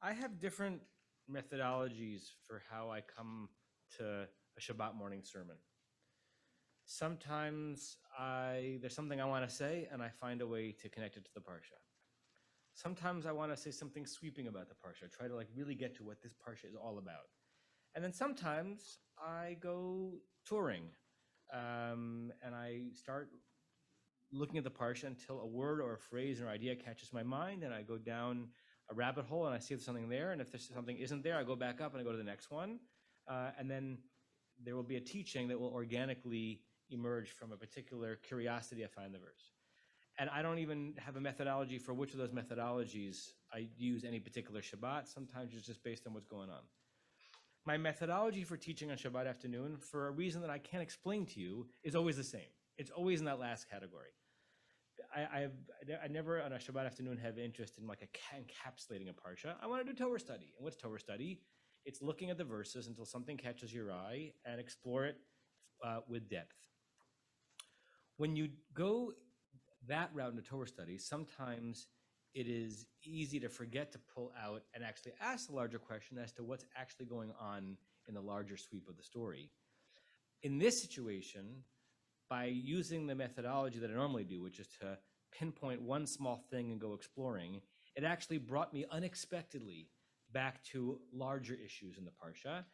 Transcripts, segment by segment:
I have different methodologies for how I come to a Shabbat morning sermon. Sometimes there's something I want to say, and I find a way to connect it to the parsha. Sometimes I want to say something sweeping about the parsha, try to like really get to what this parsha is all about. And then sometimes I go touring, and I start looking at the parsha until a word or a phrase or idea catches my mind, and I go down a rabbit hole and I see if there's something there. And if there's something isn't there, I go back up and I go to the next one. And then there will be a teaching that will organically emerge from a particular curiosity I find in the verse. And I don't even have a methodology for which of those methodologies I use any particular Shabbat. Sometimes it's just based on what's going on. My methodology for teaching on Shabbat afternoon, for a reason that I can't explain to you, is always the same. It's always in that last category. I never on a Shabbat afternoon have interest in like encapsulating a parsha. I want to do Torah study. And what's Torah study? It's looking at the verses until something catches your eye and explore it with depth. When you go that route into Torah study, sometimes it is easy to forget to pull out and actually ask the larger question as to what's actually going on in the larger sweep of the story. In this situation, by using the methodology that I normally do, which is to pinpoint one small thing and go exploring, it actually brought me unexpectedly back to larger issues in the Parsha,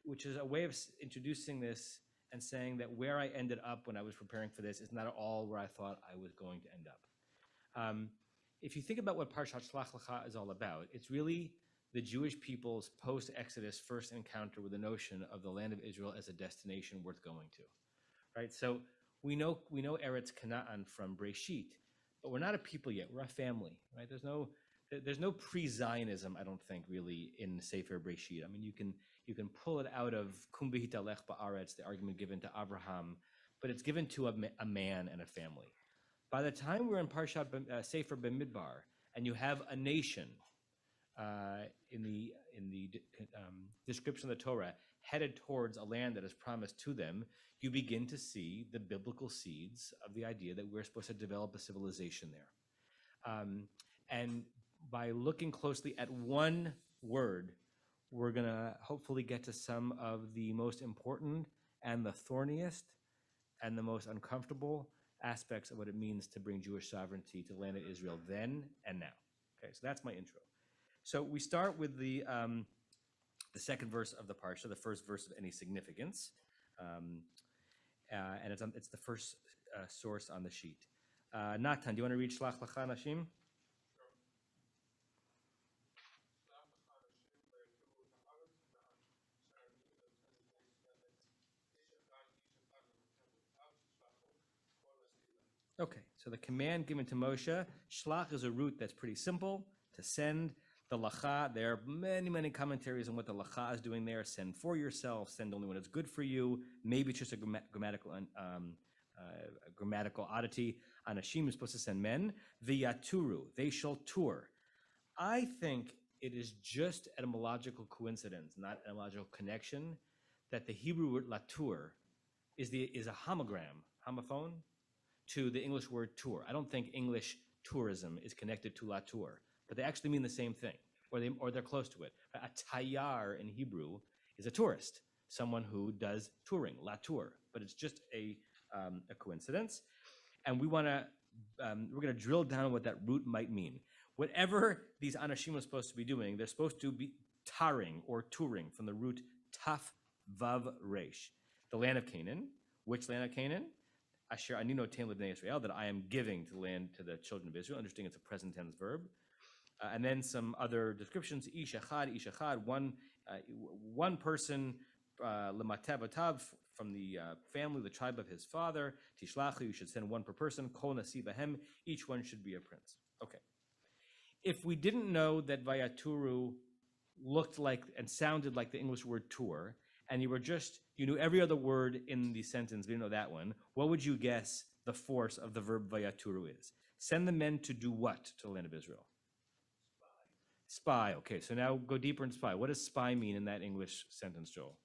which is a way of introducing this and saying that where I ended up when I was preparing for this is not at all where I thought I was going to end up. If you think about what Parshat Shlakh is all about, it's really the Jewish people's post-Exodus first encounter with the notion of the land of Israel as a destination worth going to. Right? So we know Eretz Canaan from Breshit, but we're not a people yet. We're a family, right? There's no pre-Zionism, I don't think, really in Sefer Breshit. I mean, you can pull it out of Kum v'hita lech ba'aretz, the argument given to Abraham, but it's given to a man and a family. By the time we're in Parshat Sefer B'Midbar, and you have a nation in the description of the Torah headed towards a land that is promised to them, you begin to see the biblical seeds of the idea that we're supposed to develop a civilization there. And by looking closely at one word, we're going to hopefully get to some of the most important and the thorniest and the most uncomfortable aspects of what it means to bring Jewish sovereignty to the land of Israel then and now. Okay, so that's my intro. So we start with the second verse of the parsha, the first verse of any significance, and it's the first source on the sheet. Natan, do you want to read Shlach L'cha Nashim? Okay, so the command given to Moshe, Shlach is a root that's pretty simple, to send. The Lacha, there are many commentaries on what the Lacha is doing there. Send for yourself, send only when it's good for you. Maybe it's just a grammatical oddity. Anashim is supposed to send men. V'yaturu, they shall tour. I think it is just etymological coincidence, not etymological connection, that the Hebrew word latur is a homophone, to the English word tour. I don't think English tourism is connected to latur, but they actually mean the same thing, or they're close to it. A tayyar in Hebrew is a tourist, someone who does touring, latur, but it's just a coincidence. And we're going to drill down on what that root might mean. Whatever these anashim are supposed to be doing, they're supposed to be tarring or touring from the root taf vav resh, the land of Canaan. Which land of Canaan? Asher anino tein lebnei Israel, that I am giving to the land to the children of Israel. Understanding it's a present tense verb. And then some other descriptions: ish echad, one person, lematev atav, from the family, the tribe of his father. Tishlachu, you should send one per person. Kol nasi bahem, each one should be a prince. Okay. If we didn't know that vayaturu looked like and sounded like the English word tour, and you knew every other word in the sentence, but you didn't know that one, what would you guess the force of the verb vayaturu is? Send the men to do what to the land of Israel? Spy. Okay, so now go deeper in spy. What does spy mean in that English sentence, Joel?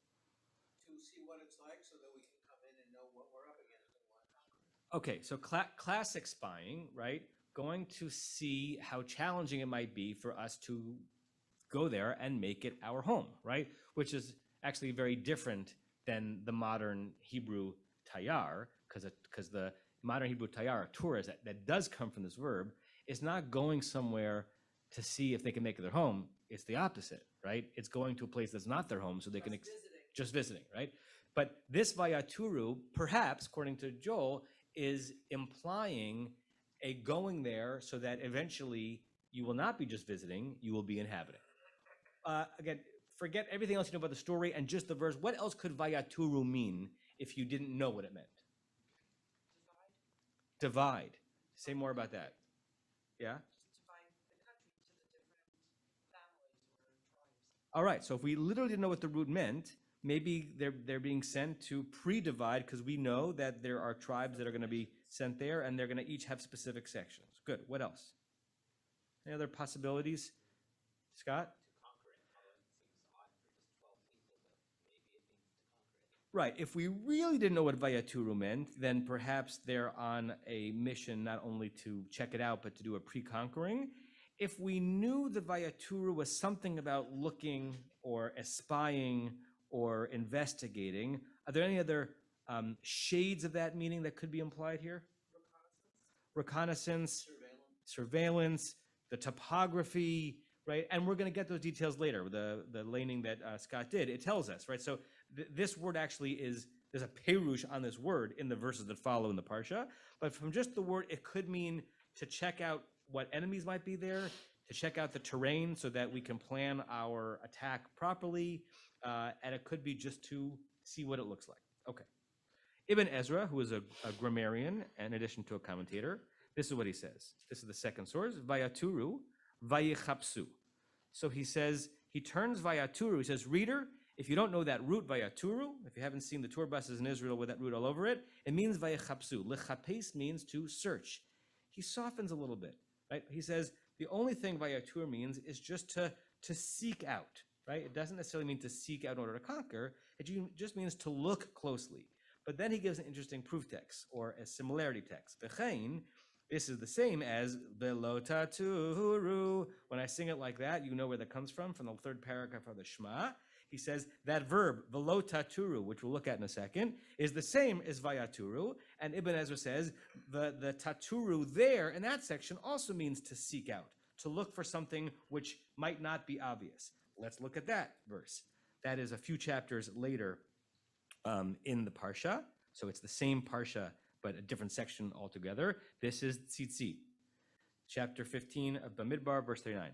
To see what it's like so that we can come in and know what we're up against and whatnot. Okay, so classic spying, right? Going to see how challenging it might be for us to go there and make it our home, right? Which is actually very different than the modern Hebrew tayar, because the modern Hebrew tayar, tourist, that does come from this verb, is not going somewhere to see if they can make it their home. It's the opposite, right? It's going to a place that's not their home so they can just visiting, right? But this vayaturu, perhaps, according to Joel, is implying a going there so that eventually you will not be just visiting, you will be inhabiting. Again, forget everything else you know about the story and just the verse. What else could vayaturu mean if you didn't know what it meant? Divide. Say more about that. Yeah? All right, so if we literally didn't know what the root meant, maybe they're being sent to pre-divide because we know that there are tribes that are going to be sent there and they're going to each have specific sections. Good. What else? Any other possibilities? Scott? Right. If we really didn't know what Vayaturu meant, then perhaps they're on a mission not only to check it out, but to do a pre-conquering. If we knew the Vayaturu was something about looking or espying or investigating, are there any other shades of that meaning that could be implied here? Reconnaissance, surveillance, the topography, right? And we're going to get those details later. The laning that Scott did, it tells us, right? So this word actually is, there's a perush on this word in the verses that follow in the Parsha. But from just the word, it could mean to check out what enemies might be there, to check out the terrain so that we can plan our attack properly. And it could be just to see what it looks like. Okay. Ibn Ezra, who is a grammarian in addition to a commentator, this is what he says. This is the second source. Vayaturu, vayichapsu. So he says, he turns vayaturu. He says, reader, if you don't know that root vayaturu, if you haven't seen the tour buses in Israel with that root all over it, it means vayichapsu. Lechapes means to search. He softens a little bit, right? He says, the only thing vayaturu means is just to seek out, right? It doesn't necessarily mean to seek out in order to conquer. It just means to look closely. But then he gives an interesting proof text or a similarity text. V'chein, this is the same as velo taturu. When I sing it like that, you know where that comes from the third paragraph of the Shema. He says that verb, velo taturu, which we'll look at in a second, is the same as vayaturu. And Ibn Ezra says the taturu there in that section also means to seek out, to look for something which might not be obvious. Let's look at that verse. That is a few chapters later in the Parsha. So it's the same Parsha, but a different section altogether. This is Tzitzit, chapter 15 of Bamidbar, verse 39.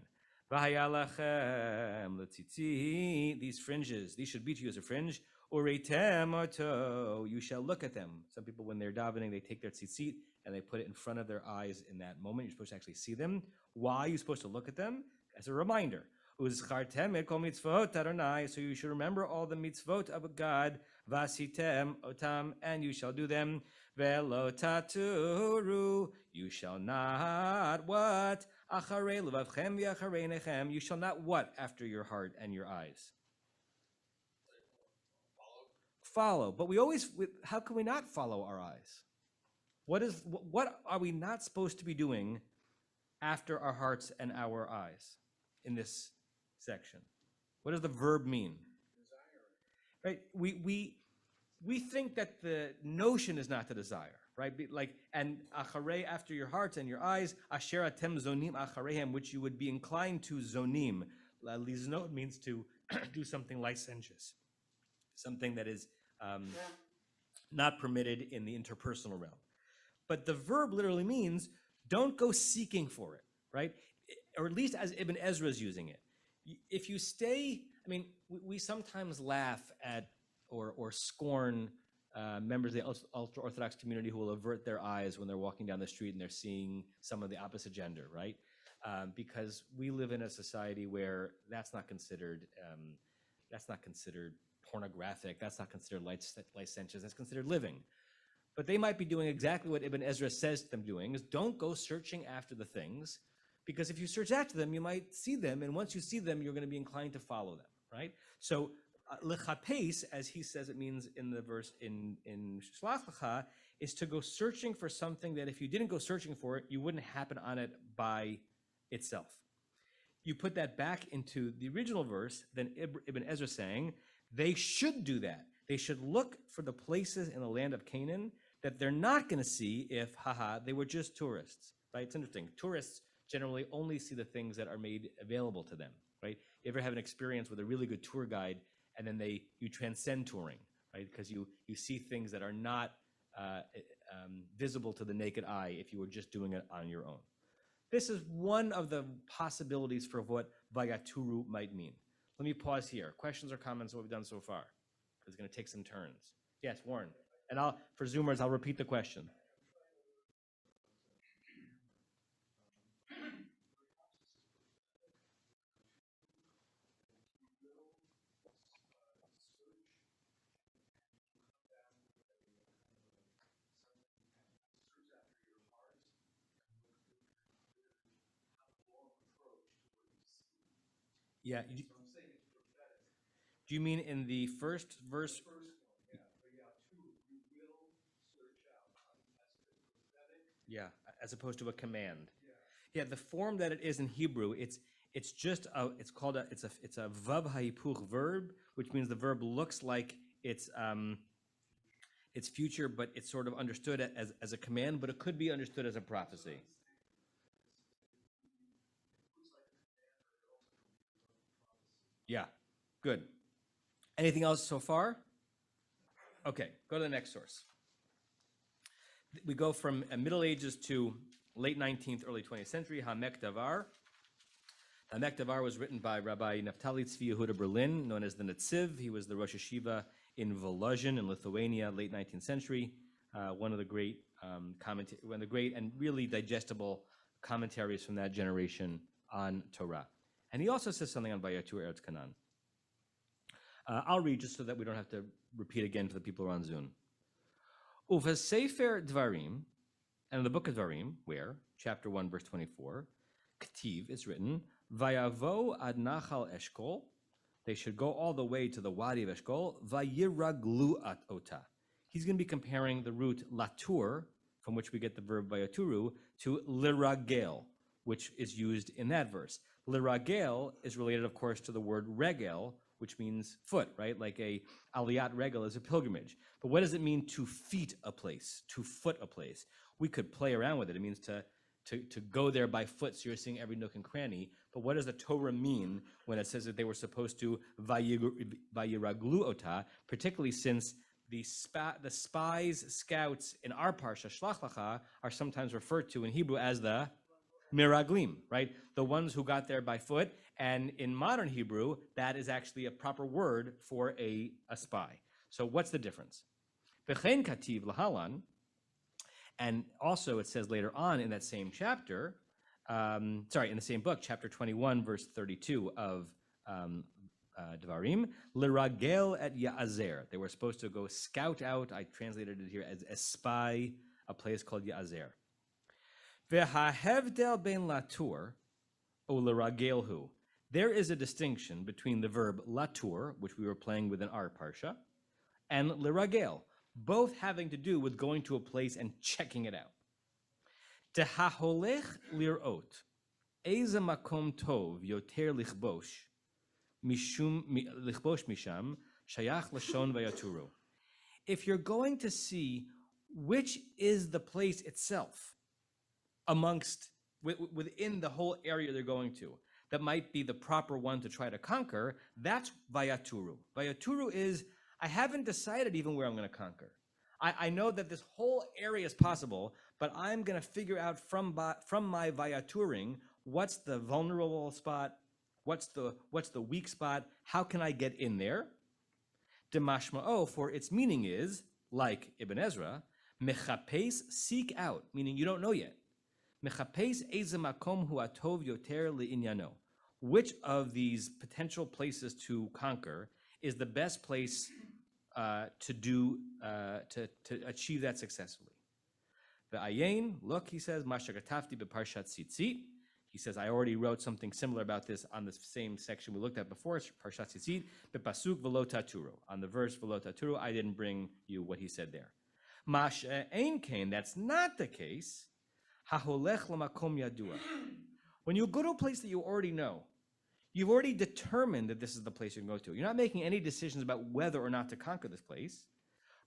V'hayalachem l'tzitzit, these fringes, these should be to you as a fringe. Ureitem oto, you shall look at them. Some people, when they're davening, they take their tzitzit and they put it in front of their eyes in that moment. You're supposed to actually see them. Why are you supposed to look at them? As a reminder. Uzchartem et kol mitzvot Adonai, so you should remember all the mitzvot of God. Vasitem otam, and you shall do them. Velo taturu, you shall not what? Acharei levavchem v'acharei nechem, you shall not what after your heart and your eyes? Follow. But we always, how can we not follow our eyes? What are we not supposed to be doing after our hearts and our eyes in this section? What does the verb mean? Right? We think that the notion is not to desire, right? Like, and acharei, after your hearts and your eyes, asher atem zonim achareihem, which you would be inclined to zonim. Liznot means to do something licentious, something that is not permitted in the interpersonal realm. But the verb literally means don't go seeking for it, right? Or at least as Ibn Ezra is using it. If you stay, I mean, we sometimes laugh at or scorn members of the ultra-Orthodox community who will avert their eyes when they're walking down the street and they're seeing some of the opposite gender, right? Because we live in a society where that's not considered pornographic, that's not considered licentious, that's considered living. But they might be doing exactly what Ibn Ezra says to them doing, is don't go searching after the things, because if you search after them, you might see them, and once you see them, you're going to be inclined to follow them, right? So, lechapes, as he says it means in the verse in Shlakh, is to go searching for something that if you didn't go searching for it, you wouldn't happen on it by itself. you put that back into the original verse, then Ibn Ezra saying they should do that. They should look for the places in the land of Canaan that they're not going to see if, they were just tourists, right? It's interesting. Tourists generally only see the things that are made available to them, right? You ever have an experience with a really good tour guide and then you transcend touring, right? Because you see things that are not visible to the naked eye if you were just doing it on your own. This is one of the possibilities for what Vayaturu might mean. Let me pause here. Questions or comments on what we've done so far? It's going to take some turns. Yes, Warren. And for Zoomers, I'll repeat the question. Yeah. Do you mean in the first verse? Yeah, as opposed to a command. Yeah, the form that it is in Hebrew, it's just it's called it's a vav hayipuch verb, which means the verb looks like it's future, but it's sort of understood as a command, but it could be understood as a prophecy. Yeah, good. Anything else so far? Okay, go to the next source. We go from Middle Ages to late 19th, early 20th century, Hamek Davar. Hamek Davar was written by Rabbi Naftali Tzvi Yehuda Berlin, known as the Netziv. He was the Rosh Yeshiva in Volozhin in Lithuania, late 19th century. One of the great one of the great and really digestible commentaries from that generation on Torah. And he also says something on Vayatur Eretz Canaan. I'll read just so that we don't have to repeat again for the people who are on Zoom. Uva Sefer Dvarim, and in the book of Dvarim, where, chapter 1, verse 24, Ktiv is written, Vayavo ad Nachal Eshkol, they should go all the way to the Wadi of Eshkol, Vayiraglu at Ota. He's going to be comparing the root latur, from which we get the verb vayaturu, to liragel, which is used in that verse. Liragel is related, of course, to the word regel, which means foot, right? Like a aliyat regel is a pilgrimage. But what does it mean to feet a place, to foot a place? We could play around with it. It means to go there by foot, so you're seeing every nook and cranny. But what does the Torah mean when it says that they were supposed to vayiraglu ota, particularly since the spies, scouts in our Parsha, Shlakh, are sometimes referred to in Hebrew as the miraglim, right? The ones who got there by foot. And in modern Hebrew, that is actually a proper word for a spy. So what's the difference? V'chein kativ lahalan, and also it says later on in that same chapter, in the same book, chapter 21, verse 32 of Dvarim, liragel et Ya'azer. They were supposed to go scout out, I translated it here as a spy, a place called Ya'azer. V'hahevdel ben latur, o liragelhu. There is a distinction between the verb latur, which we were playing with in our parsha, and liragel, both having to do with going to a place and checking it out. Tehaholech lirot, eze makom tov yoter lichbosh, lichbosh misham, shayach lashon vayaturu. If you're going to see which is the place itself within the whole area they're going to, that might be the proper one to try to conquer, that's Vayaturu. Vayaturu is, I haven't decided even where I'm going to conquer. I know that this whole area is possible, but I'm going to figure out from my Vayaturing, what's the vulnerable spot, what's the weak spot, how can I get in there? Demashma'o, for its meaning is, like Ibn Ezra, mechapes, seek out, meaning you don't know yet. Mechapes eze makom hu atov yoter li'inyano. Which of these potential places to conquer is the best place to achieve that successfully? The ayin, look, he says, Mashagatafti beParshat Tzitzit. He says, I already wrote something similar about this on the same section we looked at before, Parshat Tzitzit, bepasuk v'lo taturu. On the verse v'lo taturu, I didn't bring you what he said there. Masha ein kain, that's not the case. Haholech lamakom yadua. When you go to a place that you already know, you've already determined that this is the place you can go to. You're not making any decisions about whether or not to conquer this place.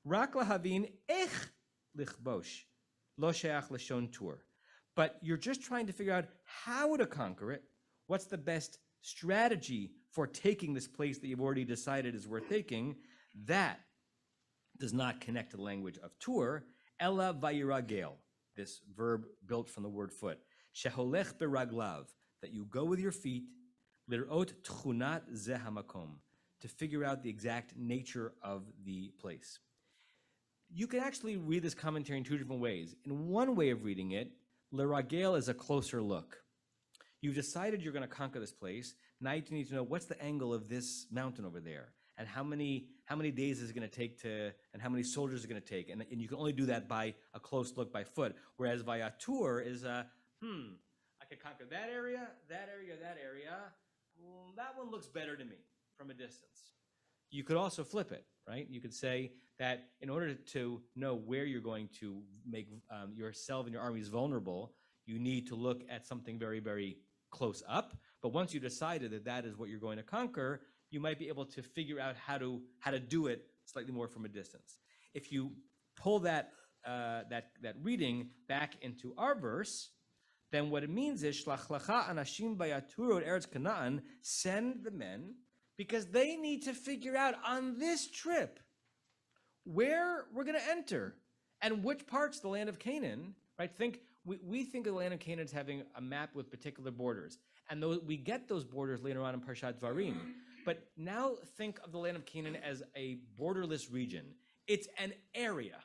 Rak lahavin ech lichbosh, lo sheach lashon tur. But you're just trying to figure out how to conquer it. What's the best strategy for taking this place that you've already decided is worth taking? That does not connect to the language of tur. Ella vayiragel, this verb built from the word foot. Sheholech beraglav, that you go with your feet. Lirot tchunat zeh hamakom, to figure out the exact nature of the place. You can actually read this commentary in two different ways. In one way of reading it, L'Ragel is a closer look. You've decided you're going to conquer this place. Now you need to know what's the angle of this mountain over there, and how many days is it going to take and how many soldiers is it going to take, and you can only do that by a close look by foot. Whereas Vayatur is I could conquer that area, that area, that area. Well, that one looks better to me from a distance. You could also flip it, right? You could say that in order to know where you're going to make yourself and your armies vulnerable, you need to look at something very, very close up. But once you decided that that is what you're going to conquer, you might be able to figure out how to do it slightly more from a distance. If you pull that reading back into our verse, then what it means is Shlakh anashim bayaturu eretz Canaan, send the men, because they need to figure out on this trip where we're going to enter and which parts of the land of Canaan, right? We think of the land of Canaan as having a map with particular borders, and we get those borders later on in Parshat Dvarim. But now think of the land of Canaan as a borderless region. It's an area,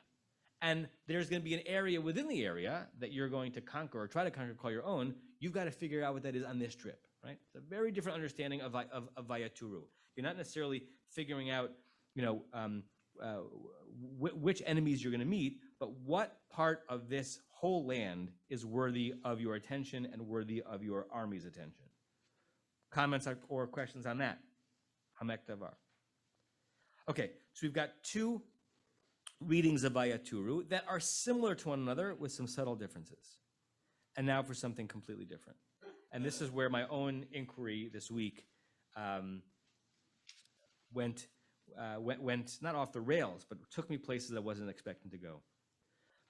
and there's going to be an area within the area that you're going to conquer or try to conquer, call your own. You've got to figure out what that is on this trip, right? It's a very different understanding of Vayaturu. You're not necessarily figuring out, which enemies you're going to meet, but what part of this whole land is worthy of your attention and worthy of your army's attention. Comments or questions on that? Hamek Davar. Okay, so we've got two readings of Vayaturu that are similar to one another with some subtle differences. And now for something completely different. And this is where my own inquiry this week went not off the rails, but took me places I wasn't expecting to go.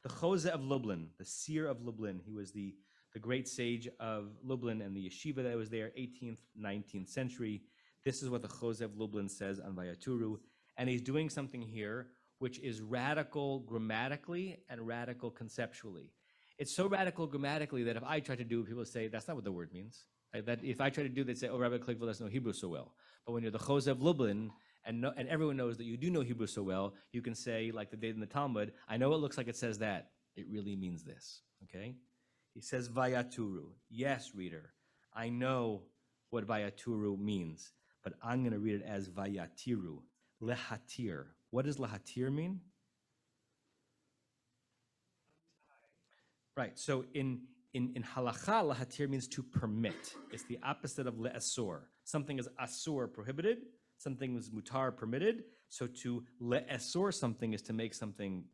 The Chose of Lublin, the seer of Lublin, he was the great sage of Lublin and the yeshiva that was there, 18th, 19th century. This is what the Chose of Lublin says on Vayaturu. And he's doing something here which is radical grammatically and radical conceptually. It's so radical grammatically that if I try to do it, people say, that's not what the word means. Right? That if I try to do it, they'd say, oh, Rabbi Kligfeld doesn't know Hebrew so well. But when you're the Chose of Lublin, and everyone knows that you do know Hebrew so well, you can say, like the date in the Talmud, I know it looks like it says that. It really means this, okay? He says Vayaturu. Yes, reader, I know what Vayaturu means, but I'm going to read it as Vayatiru, lehatir. What does lehatir mean? Right, so in halakha, lehatir means to permit. It's the opposite of le'asor. Something is asur, prohibited. Something is mutar, permitted. So to le'asor something is to make something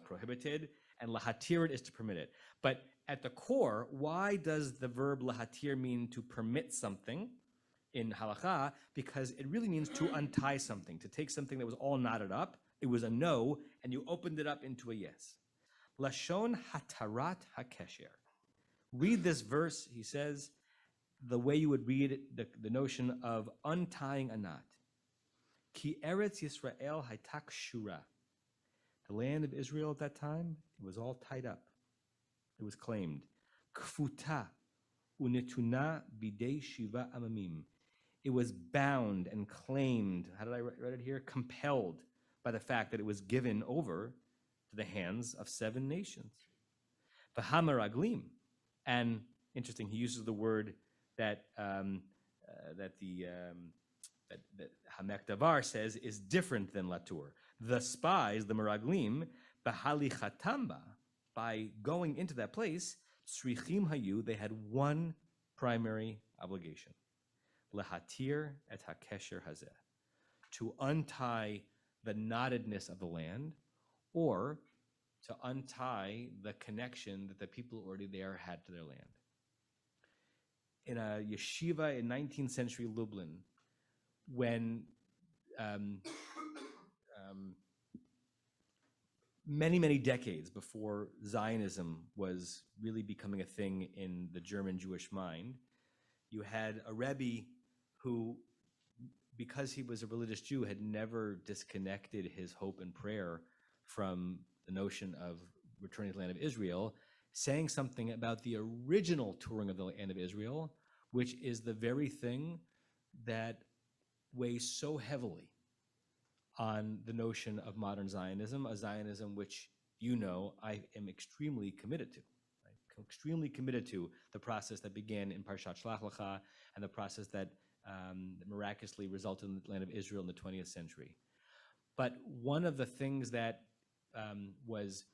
prohibited, and lehatir it is to permit it. But at the core, why does the verb lehatir mean to permit something in halakha? Because it really means to untie something, to take something that was all knotted up. It was a no, and you opened it up into a yes. Lashon hatarat hakesher. Read this verse, he says, the way you would read the notion of untying a knot. Ki Eretz Yisrael haytak shura. The land of Israel at that time, it was all tied up. It was claimed. Kfuta unetuna bidei shiva amamim. It was bound and claimed. How did I write it here? Compelled by the fact that it was given over to the hands of 7 nations. V'hamaraglim. And interesting, he uses the word that Hamek Davar says is different than Latour. The spies, the Meraglim, Bahalichatamba, by going into that place, Srichim Hayu, they had one primary obligation. Lehatir et hakesher hazeh. To untie the knottedness of the land, or to untie the connection that the people already there had to their land. in a yeshiva in 19th century Lublin when um, many, many decades before Zionism was really becoming a thing in the German Jewish mind. You had a Rebbe who, because he was a religious Jew, had never disconnected his hope and prayer from the notion of returning to the land of Israel, saying something about the original touring of the land of Israel, which is the very thing that weighs so heavily on the notion of modern Zionism, a Zionism which I am extremely committed to. I'm extremely committed to the process that began in Parshat Shlakh and the process that miraculously resulted in the land of Israel in the 20th century. But one of the things that was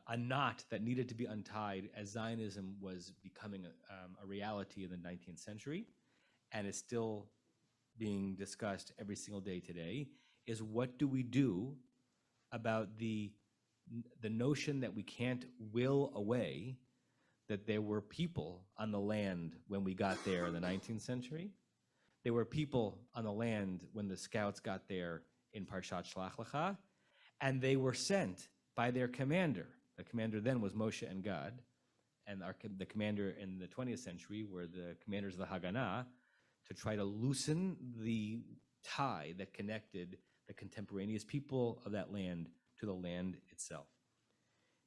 a knot that needed to be untied as Zionism was becoming a reality in the 19th century, and is still being discussed every single day today, is what do we do about the notion that we can't will away that there were people on the land when we got there in the 19th century. There were people on the land when the scouts got there in Parshat Shlakh, and they were sent by their commander. The commander then was Moshe and God, and the commander in the 20th century were the commanders of the Haganah, to try to loosen the tie that connected the contemporaneous people of that land to the land itself.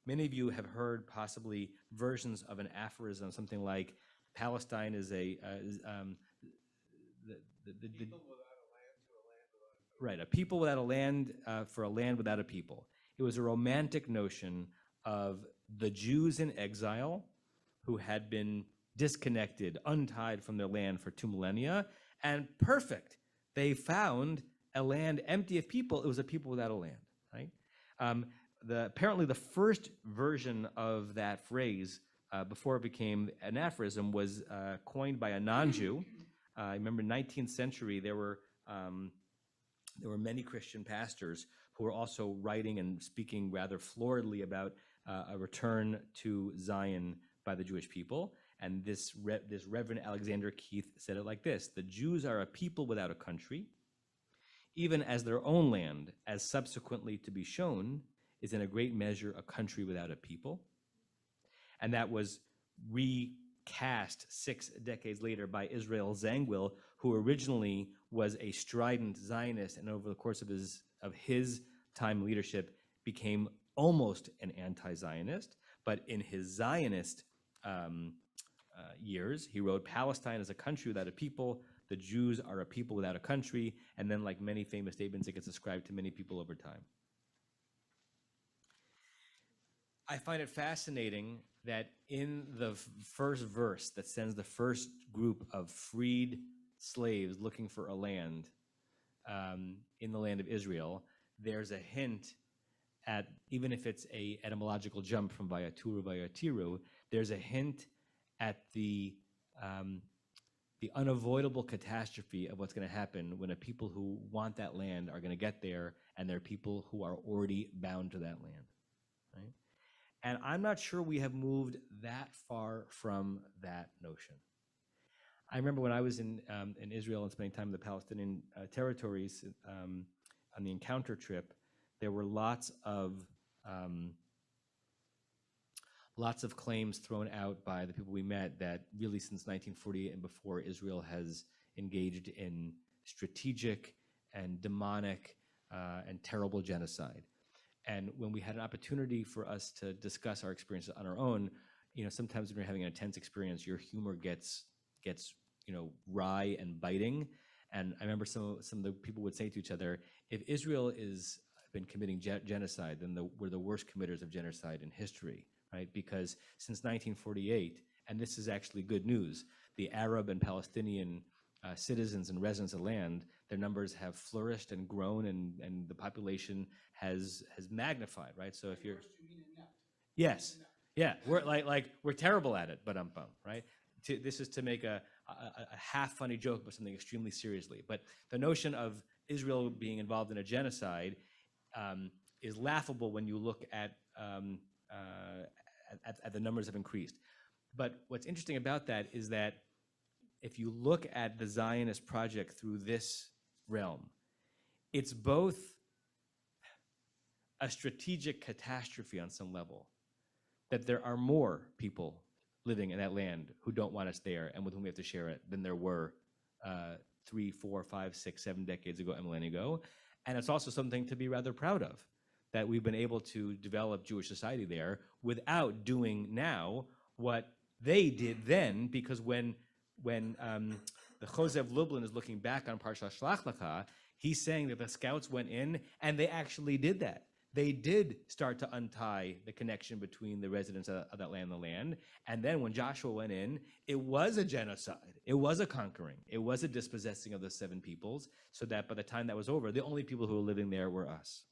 Many of you have heard possibly versions of an aphorism, something like Palestine is a People without a land to a land without a people. right, a people without a land for a land without a people. It was a romantic notion of the Jews in exile who had been disconnected, untied from their land for 2 millennia, and perfect. They found a land empty of people. It was a people without a land, right? Apparently the first version of that phrase before it became an aphorism was coined by a non-Jew. I remember in the 19th century there were many Christian pastors who were also writing and speaking rather floridly about a return to Zion by the Jewish people. And this Reverend Alexander Keith said it like this: the Jews are a people without a country, even as their own land, as subsequently to be shown, is in a great measure a country without a people. And that was recast 6 decades later by Israel Zangwill, who originally was a strident Zionist, and over the course of his time leadership became almost an anti-Zionist. But in his Zionist years, he wrote, Palestine is a country without a people, the Jews are a people without a country, and then, like many famous statements, it gets ascribed to many people over time. I find it fascinating that in the first verse that sends the first group of freed slaves looking for a land in the land of Israel, there's a hint at, even if it's a etymological jump from vayatiru, there's a hint at the unavoidable catastrophe of what's going to happen when a people who want that land are going to get there, and there are people who are already bound to that land, right? And I'm not sure we have moved that far from that notion. I remember when I was in Israel and spending time in the Palestinian territories on the encounter trip, there were lots of claims thrown out by the people we met that really since 1948 and before, Israel has engaged in strategic and demonic and terrible genocide. And when we had an opportunity for us to discuss our experiences on our own, sometimes when you're having an intense experience, your humor gets wry and biting. And I remember some of the people would say to each other, if Israel has been committing genocide, then we're the worst committers of genocide in history, right? Because since 1948, and this is actually good news, the Arab and Palestinian citizens and residents of land, their numbers have flourished and grown, and the population has magnified, right? So if you're, yes, yeah, we're terrible at it, but right? This is to make a half funny joke about something extremely seriously. But the notion of Israel being involved in a genocide is laughable when you look at the numbers have increased. But what's interesting about that is that if you look at the Zionist project through this realm, it's both a strategic catastrophe on some level, that there are more people living in that land who don't want us there and with whom we have to share it than there were 3, 4, 5, 6, 7 decades ago, a millennia ago. And it's also something to be rather proud of, that we've been able to develop Jewish society there without doing now what they did then, because when the Chosev Lublin is looking back on Parshat Shlakh, he's saying that the scouts went in and they actually did that. They did start to untie the connection between the residents of that land and the land. And then when Joshua went in, it was a genocide. It was a conquering. It was a dispossessing of the 7 peoples, so that by the time that was over, the only people who were living there were us.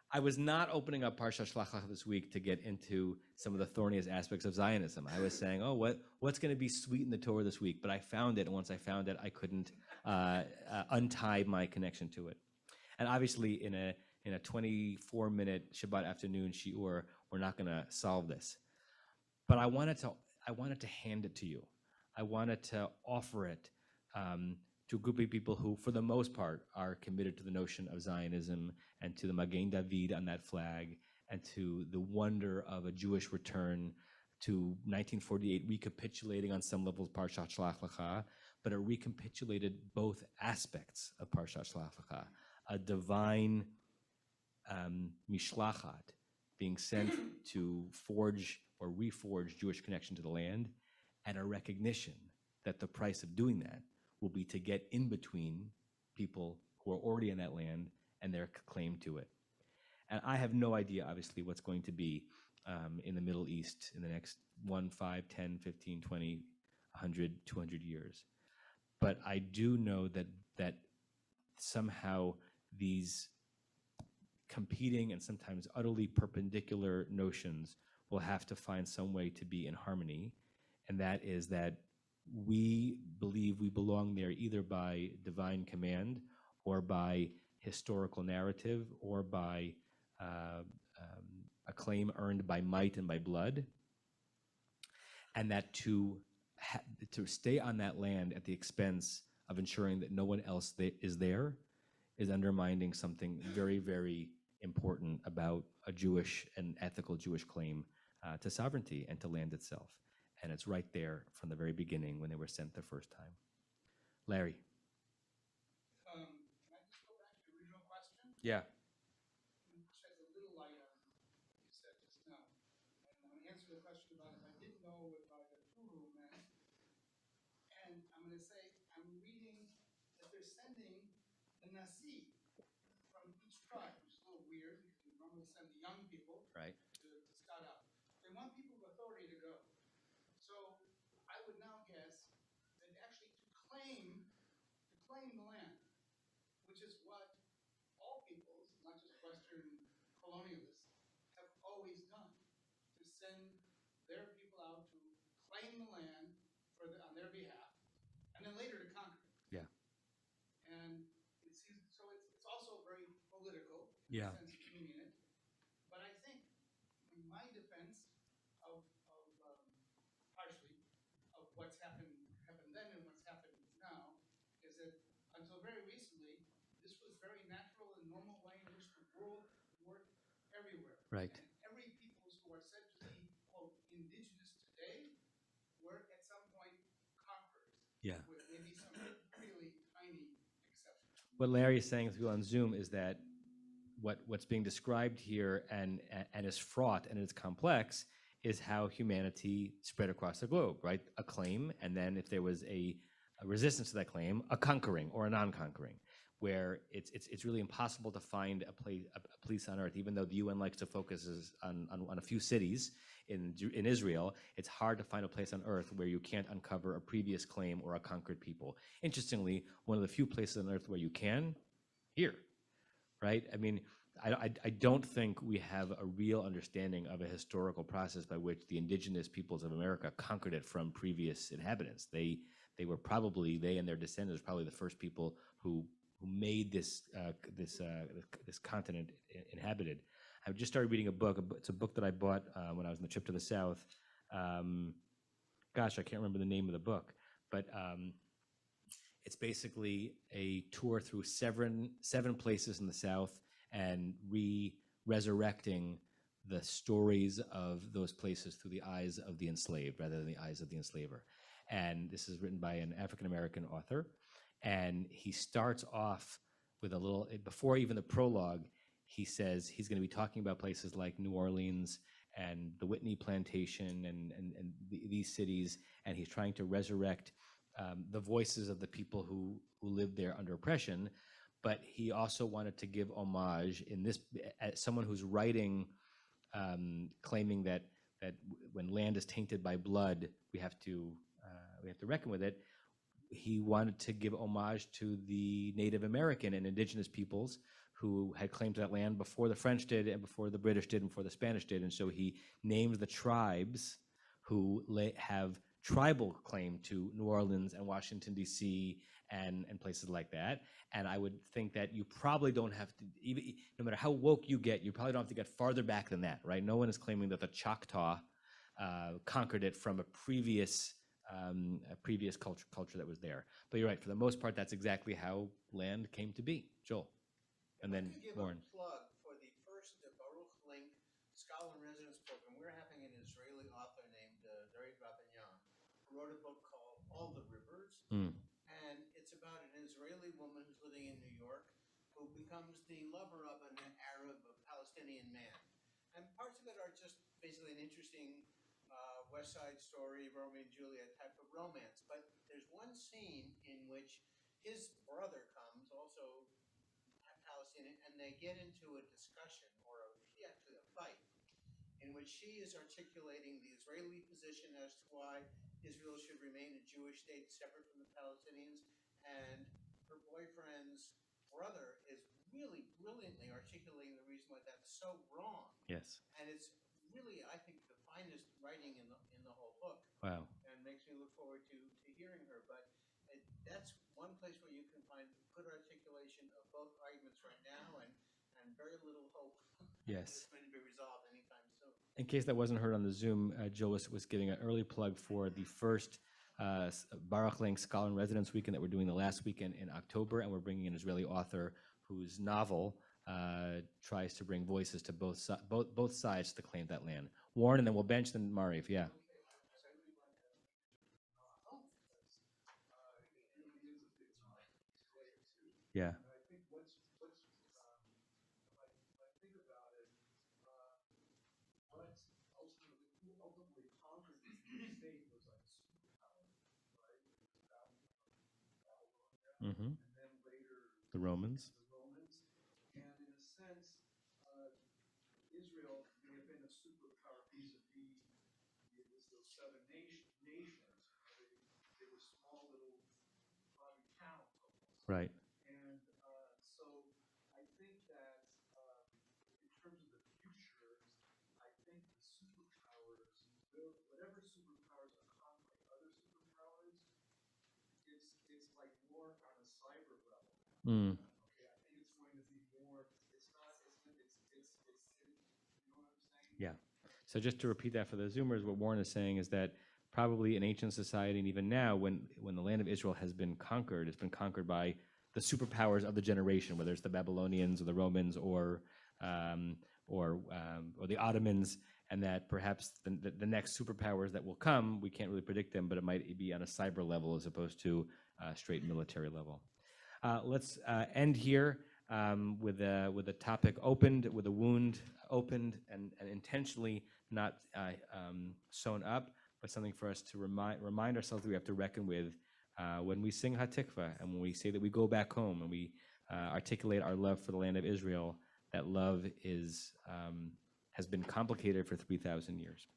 I was not opening up Parshat Shlakh this week to get into some of the thorniest aspects of Zionism. I was saying, oh, what's going to be sweet in the Torah this week? But I found it, and once I found it, I couldn't untie my connection to it. And obviously, in a 24-minute Shabbat afternoon shiur, we're not going to solve this. But I wanted to hand it to you. I wanted to offer it to a group of people who, for the most part, are committed to the notion of Zionism and to the Magen David on that flag and to the wonder of a Jewish return to 1948, recapitulating on some levels Parshat Shlakh, but it recapitulated both aspects of Parshat Shlakh. A divine mishlachat being sent to forge or reforge Jewish connection to the land, and a recognition that the price of doing that will be to get in between people who are already in that land and their claim to it. And I have no idea, obviously, what's going to be in the Middle East in the next 1, 5, 10, 15, 20, 100, 200 years. But I do know that somehow these competing and sometimes utterly perpendicular notions will have to find some way to be in harmony, and that is that we believe we belong there either by divine command or by historical narrative or by a claim earned by might and by blood, and that to stay on that land at the expense of ensuring that no one else is there is undermining something very, very important about a Jewish and ethical Jewish claim to sovereignty and to land itself. And it's right there from the very beginning when they were sent the first time. Larry. Can I just go back to the original question? Yeah. Which sheds a little light on what you said just now. And I'm going to answer the question about if I didn't know what Vagaturu meant. And I'm going to say I'm reading that they're sending the Nasi from each tribe, which is a little weird because you normally send the young people Right. to scout out. They want people of authority to go. So I would now guess that actually to claim the land, which is what all peoples, not just Western colonialists, have always done, to send their people out to claim the land on their behalf, and then later to conquer. Yeah. And it seems so. It's also very political in Yeah. the sense of meaning it. But I think in my defense of partially of what's happened then and what's happened now is that until very recently, this was very natural and normal way in which the world worked everywhere. Right. And every peoples who are said to be, quote, indigenous today were at some point conquerors. Yeah. With maybe some really tiny exceptions. What Larry is saying through on Zoom is that what's being described here and is fraught and is complex is how humanity spread across the globe, right? A claim, and then if there was a resistance to that claim, a conquering or a non-conquering, where it's really impossible to find a place on earth, even though the UN likes to focus on a few cities in Israel. It's hard to find a place on earth where you can't uncover a previous claim or a conquered people. Interestingly, one of the few places on earth where you can, here, right? I mean, I don't think we have a real understanding of a historical process by which the indigenous peoples of America conquered it from previous inhabitants. They were probably, they and their descendants, probably the first people who made this continent inhabited. I just started reading a book. It's a book that I bought when I was on the trip to the South. gosh, I can't remember the name of the book, but it's basically a tour through seven places in the South and resurrecting the stories of those places through the eyes of the enslaved rather than the eyes of the enslaver. And this is written by an African-American author. And he starts off with a little, before even the prologue, he says he's going to be talking about places like New Orleans and the Whitney Plantation and these cities, and he's trying to resurrect the voices of the people who lived there under oppression. But he also wanted to give homage in this, as someone who's writing, claiming that when land is tainted by blood, we have to reckon with it. He wanted to give homage to the Native American and indigenous peoples who had claimed that land before the French did and before the British did and before the Spanish did. And so he names the tribes who have tribal claim to New Orleans and Washington, D.C. and places like that. And I would think that you probably don't have to, even, no matter how woke you get, you probably don't have to get farther back than that, right? No one is claiming that the Choctaw conquered it from a previous culture that was there. But you're right, for the most part, that's exactly how land came to be. Joel. And then Warren. A plug for the first Baruch Link Scholar in Residence program. We're having an Israeli author named Rabbi, who wrote a book called All the Rivers. And it's about an Israeli woman who's living in New York who becomes the lover of an Arab, Palestinian man. And parts of it are just basically an interesting West Side Story, Romeo and Juliet type of romance. But there's one scene in which his brother comes, also Palestinian, and they get into a discussion, or actually a fight, in which she is articulating the Israeli position as to why Israel should remain a Jewish state separate from the Palestinians, and her boyfriend's brother is really brilliantly articulating the reason why that's so wrong. Yes. And it's really, I think, the finest writing in the whole book. Wow. And makes me look forward to hearing her. But that's one place where you can find good articulation of both arguments right now, and very little hope. Yes. It's going to be resolved anytime soon. In case that wasn't heard on the Zoom, Joe was giving an early plug for the first Baruch Link Scholar in Residence weekend that we're doing the last weekend in October, and we're bringing an Israeli author whose novel tries to bring voices to both sides to claim that land. Warren, and then we'll bench, then Marif, yeah. Yeah. I think what's if I think about it, what ultimately conquered the Jewish state was like a superpower, right? It was Babylon, Mm-hmm. and then later The Romans. And in a sense, Israel may have been a superpower vis-a-vis those seven nations. They were small little bobby towns almost. Right. And so I think that in terms of the future, I think the superpowers, whatever superpowers are conquering other superpowers, it's like more on a cyber level. Mm. Okay, I think it's going to be more. It's not. You know what I'm saying? Yeah. So just to repeat that for the Zoomers, what Warren is saying is that probably in ancient society, and even now, when the land of Israel has been conquered, it's been conquered by the superpowers of the generation, whether it's the Babylonians or the Romans or the Ottomans, and that perhaps the next superpowers that will come, we can't really predict them, but it might be on a cyber level as opposed to a straight military level. Let's end here with a topic opened, with a wound opened, and intentionally not sewn up, but something for us to remind ourselves that we have to reckon with when we sing Hatikva and when we say that we go back home and we articulate our love for the land of Israel. That love has been complicated for 3,000 years.